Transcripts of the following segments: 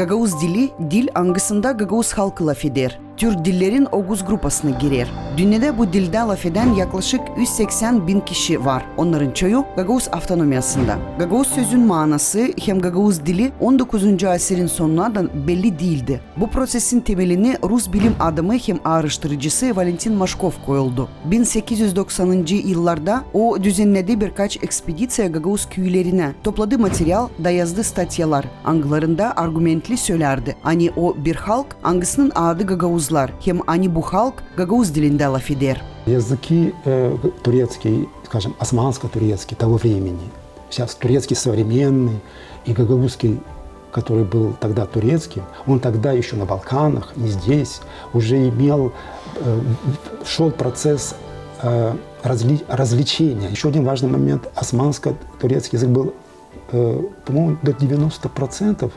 Gagavuz dili, dil angısında Gagavuz halkı laf eder. Türk dillerin 9 grupasına girer. Dünyada bu dilde laf eden yaklaşık 180 bin kişi var. Onların çoğu Gagavuz avtonomiyasında. Gagavuz sözün manası hem Gagavuz dili 19. asırın sonuna da belli değildi. Bu prosesin temelini Rus bilim adamı hem araştırıcısı Valentin Mashkov koyuldu. 1890. yıllarda o düzenledi birkaç ekspedisiya Gagavuz köylerine. Topladığı materyal da yazdı statyalar. Anglarında argumentli söylerdi. Hani o bir halk, angısının adı Gagavuz. Hem ani bu halk Gagavuz dilinde laf eder. Языки турецкий, скажем, османско-турецкий того времени. Сейчас турецкий современный и гагаузский, который был тогда турецким, он тогда еще на Балканах, не здесь, уже шел процесс развлечения. Еще один важный момент, османско-турецкий язык был, по-моему, до 90%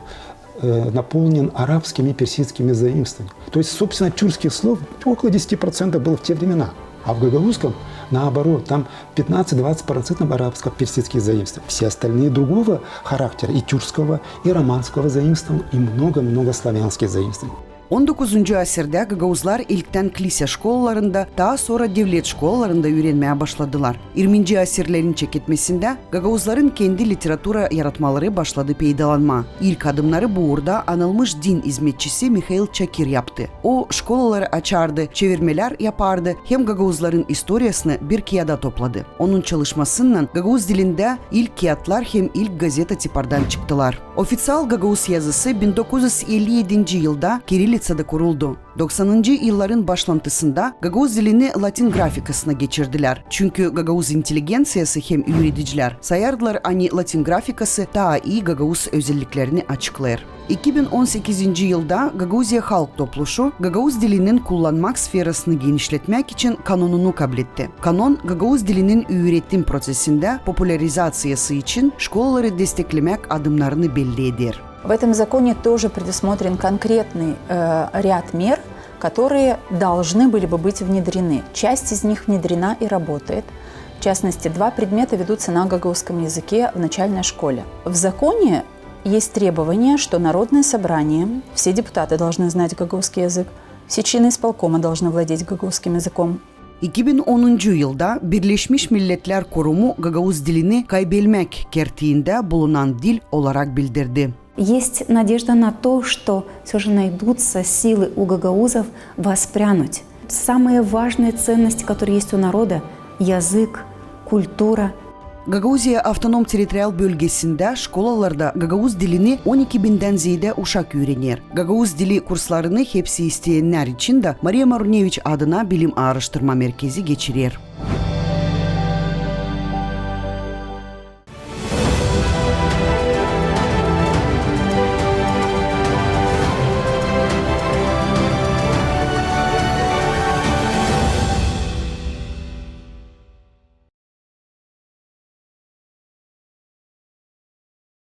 наполнен арабскими и персидскими заимствованиями. То есть, собственно, тюркских слов около 10% было в те времена. А в гагаузском, наоборот, там 15-20% арабско-персидских заимствований. Все остальные другого характера, и тюркского, и романского заимствования, и много-много славянских заимствований. 19. asırda Gagavuzlar ilkten kilise şkollarında, daha sonra devlet şkollarında öğrenmeye başladılar. 20. asırların çekitmesinde Gagavuzların kendi literatura yaratmaları başladı peydalanma. İlk adımları bu uğurda anılmış din hizmetçisi Mikhail Çakir yaptı. O şkolaları açardı, çevirmeler yapardı, hem Gagavuzların historiasını bir kağıda topladı. Onun çalışmasıyla Gagavuz dilinde ilk kağıtlar hem ilk gazete tipardan çıktılar. Ofisyal Gagavuz yazısı 1957. yılda Kirillitsa'da kuruldu. 90. yılların başlantısında Gagavuz dilini Latin grafikasına geçirdiler. Çünkü Gagavuz intelligensiyası hem öğreticiler sayardılar hani Latin grafikası daha iyi Gagavuz özelliklerini açıklar. 2018. yılda Gagavuzya Halk Topluluğu Gagavuz dilinin kullanmak sferasını genişletmek için kanonunu kabul etti. Kanon, Gagavuz dilinin öğretim prosesinde popülarizasyası için şkolaları desteklemek adımlarını belli eder. В этом законе тоже предусмотрен конкретный ряд мер, которые должны были бы быть внедрены. Часть из них внедрена и работает. В частности, 2 предмета ведутся на гагаузском языке в начальной школе. В законе есть требование, что Народное собрание, все депутаты должны знать гагаузский язык, все члены исполкома должны владеть гагаузским языком. 2010. yılda Birleşmiş Milletler Kurumu Gagavuz dilini kaybetmek kertiğinde bulunan dil olarak bildirdi. Есть надежда на то, что все же найдутся силы у гагаузов воспрянуть. Самые важные ценности, которые есть у народа – языk, культура. Gagavuzya Avtonom Teritorial Bölgesi'nde şkolalarda Gagavuz dilini 12.000'den ziyade uşak öğrenir. Gagavuz dili kurslarını hepsi isteyenler için de Maria Marunevich adına bilim araştırma merkezi geçirir.